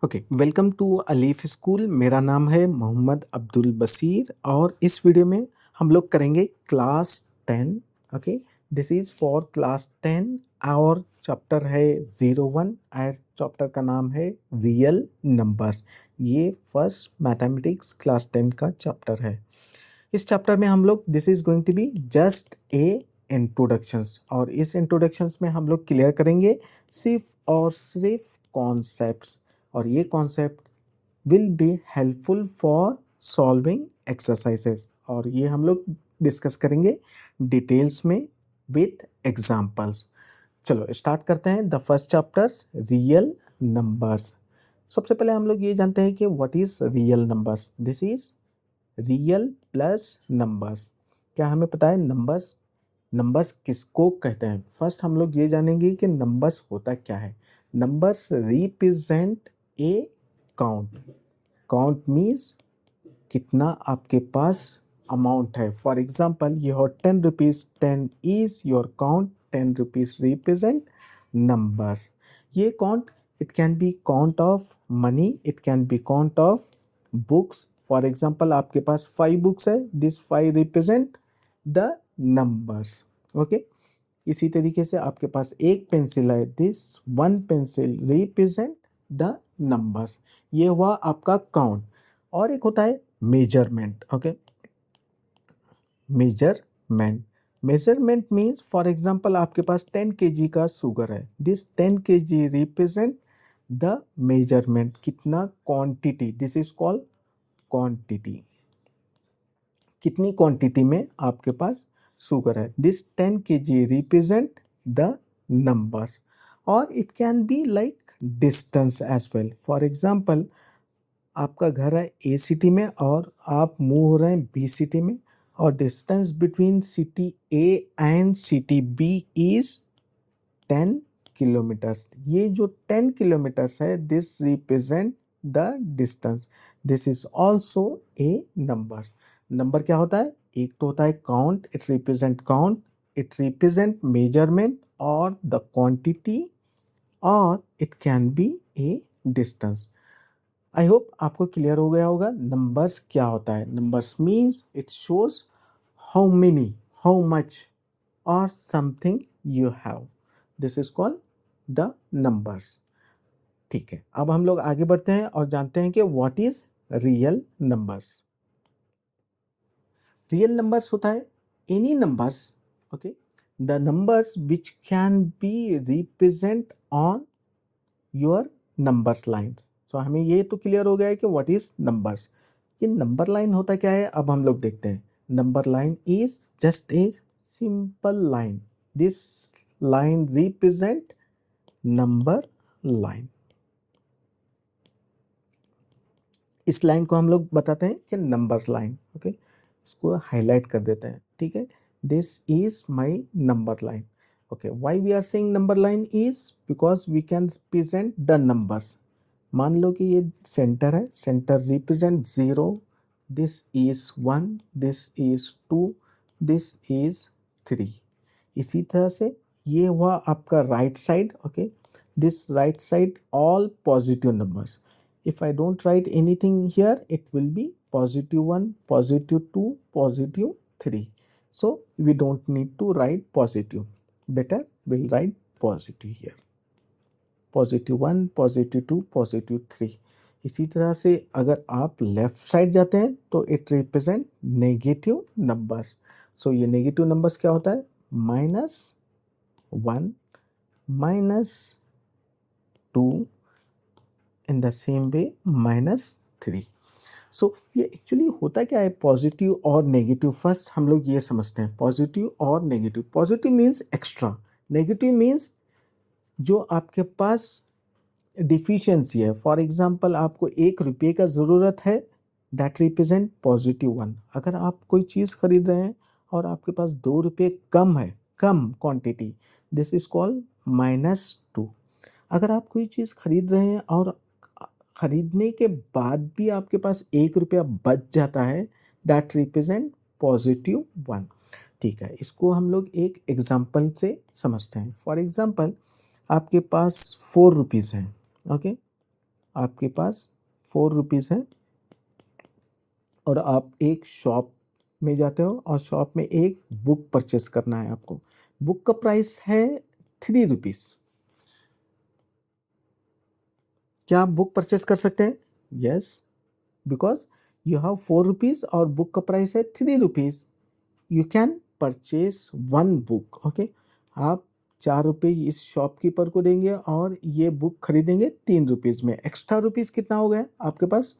Okay, welcome to Alif school. मेरा नाम है मोहम्मद अब्दुल बसीर और इस वीडियो में हम लोग करेंगे class 10। Okay, this is for class 10 और चैप्टर है 01 और चैप्टर का नाम है रियल नंबर्स। ये फर्स्ट मैथमेटिक्स क्लास 10 का चैप्टर है। इस चैप्टर में हम लोग this is going to be just a introductions और इस इंट्रोडक्शंस में हम लोग क्लियर करेंगे सिर्फ और सिर्फ कॉन्सेप्ट्स और ये concept will be helpful for solving exercises और ये हम लोग डिस्कस करेंगे डिटेल्स में विथ एग्जांपल्स। चलो स्टार्ट करते हैं the first chapters real numbers. सबसे पहले हम लोग ये जानते हैं कि what is real numbers. This is real plus numbers. क्या हमें पता है नंबर्स नंबर्स किसको कहते हैं? फर्स्ट हम लोग ये जानेंगे कि नंबर्स होता क्या है। Numbers represent a count. Count means कितना आपके पास अमाउंट है। For example your 10 rupees, 10 is your count. 10 rupees represent numbers. ये count it can be count of money, it can be count of books. For example आपके पास 5 books है, this 5 represent the numbers. Okay, इसी तरीके से आपके पास एक पेंसिल है, this 1 pencil represent the numbers. ये हुआ आपका काउंट। और एक होता है measurement. Okay, measurement measurement means for example आपके पास 10 kg का शुगर है, this 10 kg represent the measurement. कितना quantity, this is called quantity. कितनी क्वांटिटी में आपके पास शुगर है, this 10 kg represent the numbers. और it can be like distance as well. For example आपका घर है ए सिटी में और आप मूव हो रहे हैं बी सिटी में और distance between city A and city B is 10 kilometres. ये जो 10 किलोमीटर्स है this represent the distance. This is also a number. Number क्या होता है? एक तो होता है count, it represent count, it represent measurement और द क्वांटिटी, और it can be a distance. I hope आपको क्लियर हो गया होगा नंबर्स क्या होता है। Numbers means it shows how many, how much और something you have. This is called the numbers. ठीक है, अब हम लोग आगे बढ़ते हैं और जानते हैं कि what is real numbers. Real numbers होता है any numbers, okay, the numbers which can be represent on your numbers line. So हमें ये तो क्लियर हो गया है कि व्हाट इज नंबर्स। ये नंबर लाइन होता क्या है अब हम लोग देखते हैं। Number line is just a simple line, this line represent number line. इस लाइन को हम लोग बताते हैं कि नंबर लाइन। ओके, इसको हाईलाइट कर देते हैं। ठीक है, this is my number line. Okay, why we are saying number line is because we can present the numbers. मान लो कि ये सेंटर है, centre represent 0, this is 1, this is 2, this is 3। इसी तरह से ये हुआ आपका right side. Okay, this right side all positive numbers. if I don't write anything here, it will be +1, +2, +3. So we don't need to write positive. Better we'll write positive here. +1, +2, +3. इसी तरह से अगर आप लेफ्ट साइड जाते हैं तो it represent negative numbers. सो ये negative numbers क्या होता है? -1, -2, इन द सेम वे -3। सो ये एक्चुअली होता क्या है पॉजिटिव और नेगेटिव। फर्स्ट हम लोग ये समझते हैं पॉजिटिव और negative. Positive means extra, negative means जो आपके पास डिफिशियंसी है। फॉर एग्जाम्पल आपको 1 रुपये का ज़रूरत है, दैट रिप्रेजेंट +1। अगर आप कोई चीज़ खरीद रहे हैं और आपके पास 2 रुपये कम है, कम क्वांटिटी, दिस इज कॉल्ड -2। अगर आप कोई चीज़ खरीद रहे हैं और खरीदने के बाद भी आपके पास 1 रुपया बच जाता है, दैट रिप्रेजेंट +1। ठीक है, इसको हम लोग एक एग्जाम्पल से समझते हैं। फॉर एग्जाम्पल आपके पास 4 रुपीज़ हैं। ओके, आपके पास 4 रुपीज़ है और आप एक शॉप में जाते हो और शॉप में एक बुक परचेस करना है आपको। बुक का प्राइस है 3 रुपीज़। क्या आप बुक परचेस कर सकते हैं? Yes, because you have 4 rupees और बुक का प्राइस है 3 rupees. You can purchase one book. Okay, आप 4 रुपये इस शॉपकीपर को देंगे और ये बुक खरीदेंगे 3 रुपीज़ में। एक्स्ट्रा रुपीज़ कितना हो गया आपके पास?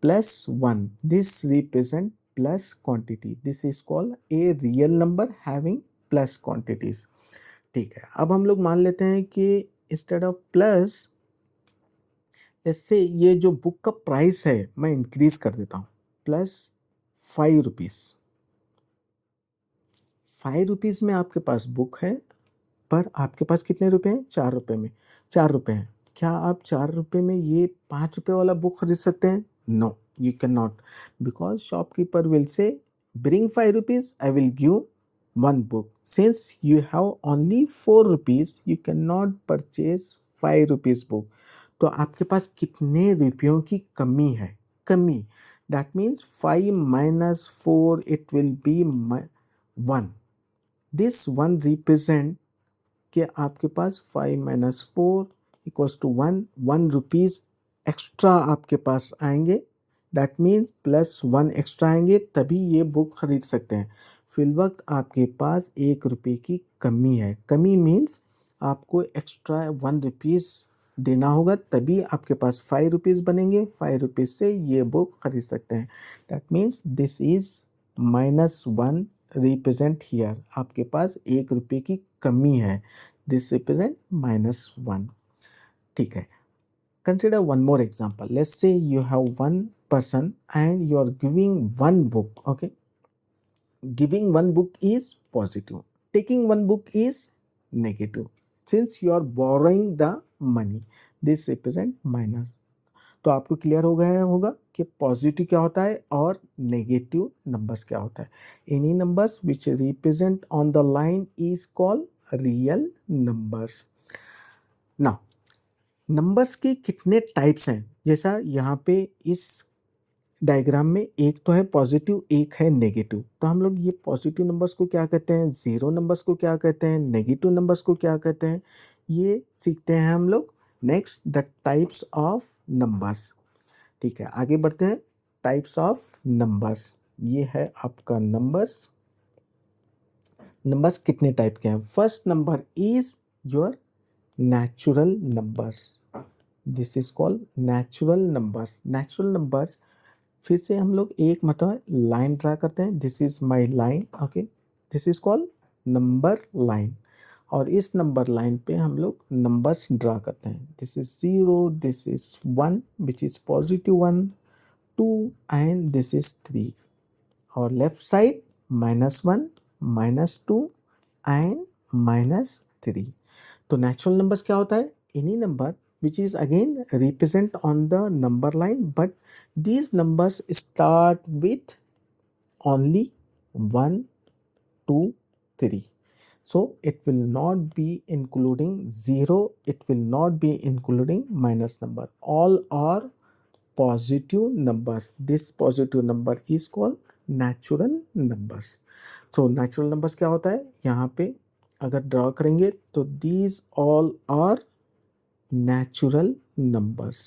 +1. This represent plus quantity. This is called a real number having plus quantities. ठीक है, अब हम लोग मान लेते हैं कि इंस्टेड ऑफ प्लस, इससे ये जो बुक का प्राइस है मैं इंक्रीज कर देता हूँ, +5 रुपीज़। 5 रुपीज़ में आपके पास बुक है, पर आपके पास कितने रुपए हैं? 4 रुपये में 4 रुपये हैं। क्या आप 4 रुपये में ये 5 रुपये वाला बुक खरीद सकते हैं? No, you cannot, because shopkeeper will say bring 5 rupees, I will give one book. Since you have only 4 rupees, you cannot purchase 5 rupees book. तो आपके पास कितने रुपयों की कमी है? कमी, that means 5 minus 4, it will be 1. This 1 represent कि आपके पास 5 minus 4 equals to 1 rupees extra आपके पास आएंगे। दैट मीन्स +1 एक्स्ट्रा आएंगे, तभी ये बुक खरीद सकते हैं। फिल वक्त आपके पास 1 रुपये की कमी है। कमी मीन्स आपको एक्स्ट्रा 1 रुपीज़ देना होगा, तभी आपके पास 5 रुपीज़ बनेंगे। 5 रुपीज़ से ये बुक खरीद सकते हैं। That means this is -1 represent here. आपके पास 1 रुपये की कमी है। This represent -1। ठीक है, consider one more example. Let's say you have one person and you are giving one book. Okay, giving one book is positive, taking one book is negative. Since you are borrowing the money, this represent minus. तो आपको clear हो गया होगा कि positive क्या होता है और नेगेटिव नंबर्स क्या होता है। Any numbers which represent on the line is called real numbers. Now numbers के कितने टाइप्स हैं? जैसा यहाँ पे इस डायग्राम में एक तो है पॉजिटिव, एक है नेगेटिव। तो हम लोग ये पॉजिटिव नंबर्स को क्या कहते हैं, ज़ीरो नंबर्स को क्या कहते हैं, नेगेटिव नंबर्स को क्या कहते हैं, ये सीखते हैं हम लोग next, the types of numbers. ठीक है, आगे बढ़ते हैं। टाइप्स ऑफ नंबर्स, ये है आपका नंबर्स। नंबर्स कितने टाइप के हैं? First number is your natural numbers. This is called natural numbers. Natural numbers, फिर से हम लोग एक मतलब लाइन ड्रा करते हैं। This is my line. Okay, this is called number line. और इस नंबर लाइन पे हम लोग नंबर्स ड्रा करते हैं। This is 0, this is 1 which is +1, 2 and this is 3। और लेफ्ट साइड -1, -2 एंड -3। तो नेचुरल नंबर्स क्या होता है? Any number which is again represent on the number line, but these numbers start with only 1, 2, 3. So it will not be including 0, it will not be including minus number. All are positive numbers. This positive number is called natural numbers. So natural numbers क्या होता है? यहाँ पे अगर draw करेंगे तो these all are natural numbers.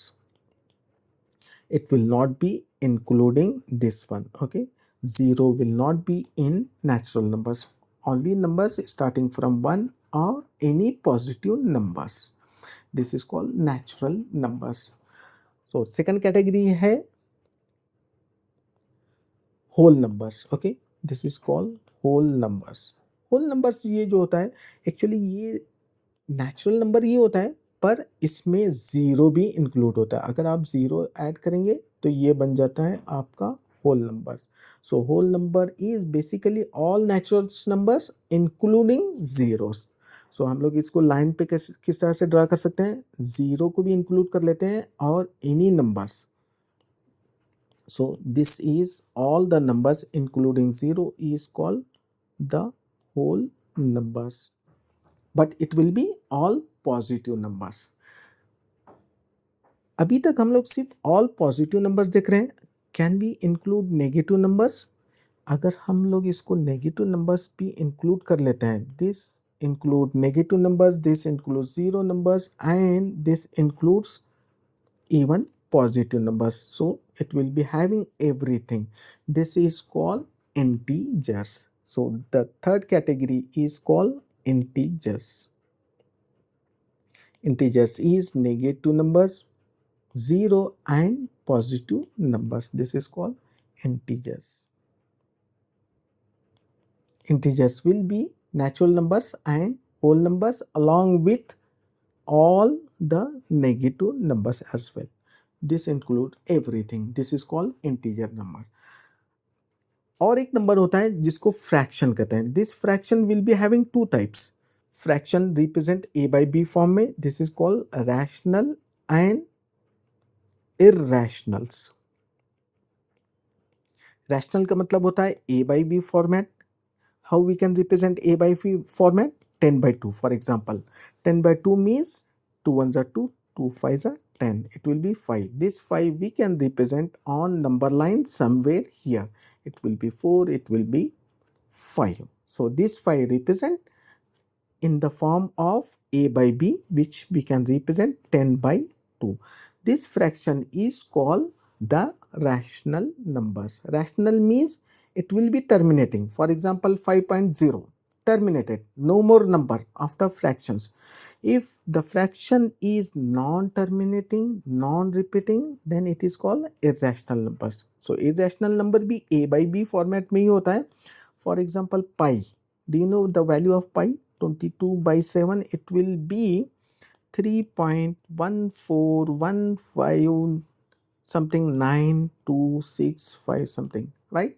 It will not be including this one. Okay, 0 will not be in natural numbers. Only numbers starting from 1 or any positive numbers. This is called natural numbers. So second category है whole numbers. Okay, this is called whole numbers. whole numbers ये जो होता है, actually ये natural number ये होता है, पर इसमें ज़ीरो भी इंक्लूड होता है। अगर आप ज़ीरो ऐड करेंगे तो ये बन जाता है आपका whole number. So whole number is basically all natural numbers including zeros. So हम लोग इसको लाइन पे किस तरह से ड्रा कर सकते हैं? ज़ीरो को भी इंक्लूड कर लेते हैं और any numbers. So this is all the numbers including zero is called the whole numbers, but it will be all positive numbers. अभी तक हम लोग सिर्फ ऑल पॉजिटिव नंबर्स देख रहे हैं. Can we include negative numbers? अगर हम लोग इसको नेगेटिव नंबर्स भी इंक्लूड कर लेते हैं, this include negative numbers, this includes zero numbers, and this includes even positive numbers, so it will be having everything. This is called integers. So the third category is called integers. Integers is negative numbers, zero and positive numbers. This is called integers. Integers will be natural numbers and whole numbers along with all the negative numbers as well. This include everything. This is called integer number. और एक number होता है जिसको fraction कहते हैं. This fraction will be having two types. Fraction represent A by B form में. This is called rational and irrationals. Rational का मतलब होता है A by B format. How we can represent a by b format? 10 by 2, for example. 10 by 2 means 2 ones are 2, 2 5s are 10. It will be 5. This 5 we can represent on number line somewhere here. It will be 4, it will be 5. So this 5 represent in the form of a by b, which we can represent 10 by 2. This fraction is called the rational numbers. Rational means it will be terminating. For example, 5.0 terminated, no more number after fractions. If the fraction is non-terminating, non-repeating, then it is called irrational numbers. So irrational number भी a by b format में ही होता है. For example, pi. Do you know the value of pi? 22 by 7. It will be 3.1415 something 9265 something, right?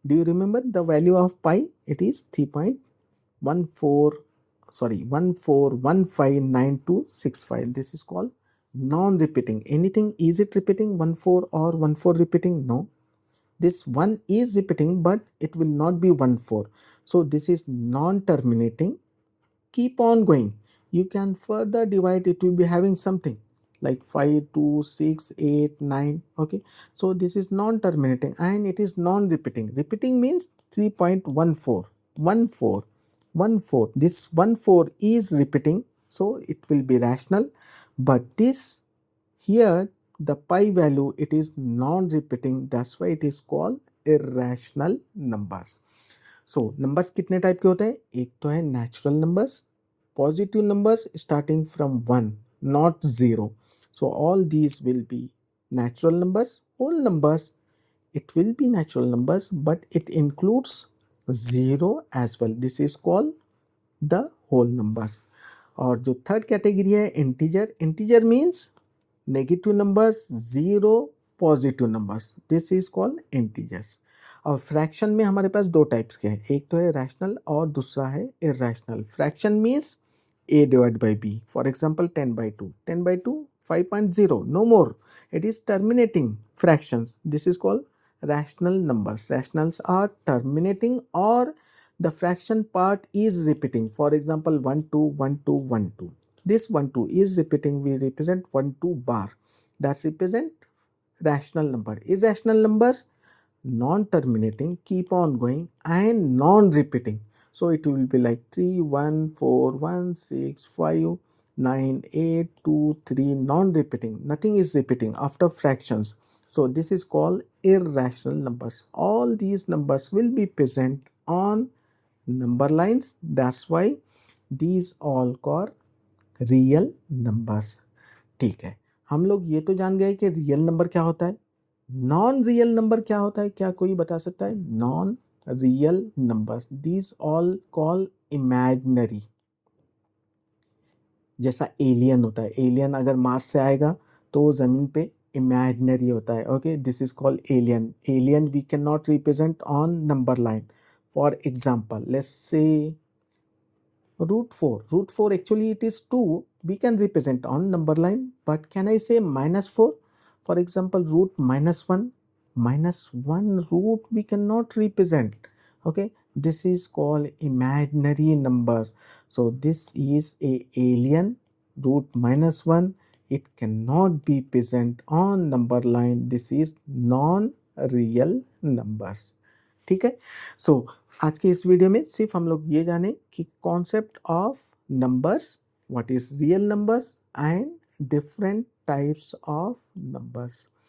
Do you remember the value of pi? It is 14159265. This is called non-repeating. Anything, is it repeating 14 or 14 repeating? No. This 1 is repeating, but it will not be 14. So this is non-terminating. Keep on going. You can further divide. It will be having something like 5, 2, 6, 8, 9. Okay, so this is non-terminating and it is non-repeating. Repeating means 3.14, 14. This 14 is repeating, so it will be rational. But this here, the pi value, it is non-repeating. That's why it is called irrational numbers. So numbers कितने type के होते हैं? एक तो है natural numbers, positive numbers starting from 1, not 0. So all these will be natural numbers. Whole numbers, it will be natural numbers, but it includes 0 as well. This is called the whole numbers. और जो third category है integer. Integer means negative numbers, 0 positive numbers. This is called integers. और fraction में हमारे पास दो types के हैं. एक तो है रैशनल और दूसरा है irrational. Fraction means a divided by b. For example, 10 by 2. 10 by 2, 5.0. No more. It is terminating fractions. This is called rational numbers. Rationals are terminating or the fraction part is repeating. For example, 1 2 1 2 1 2. This 1 2 is repeating. We represent 1 2 bar. That represent rational number. Irrational numbers, non-terminating, keep on going and non-repeating. So it will be like 3 1 4 1 6 5 9 8 2 3, non-repeating. Nothing is repeating after fractions. So this is called irrational numbers. All these numbers will be present on number lines. That's why these all called real numbers. ठीक है, हम लोग ये तो जान गए कि real number क्या होता है. नॉन रियल नंबर क्या होता है? क्या कोई बता सकता है? Non real numbers, these all call imaginary. जैसा एलियन होता है. एलियन अगर मार्स से आएगा तो वो जमीन पे इमेजिनरी होता है. Okay, this is called alien. Alien we can not represent on number line. For example, let's say root 4. Root 4 actually it is 2. We can represent on number line. But can I say minus 4? For example, root minus 1. Minus 1 root we cannot represent. Okay, this is called imaginary number. So this is a alien. Root minus 1 it can not be present on number line, this is non real numbers. ठीक है। सो आज के इस video में सिर्फ हम लोग ये जाने कि concept of numbers, what is real numbers and different types of numbers.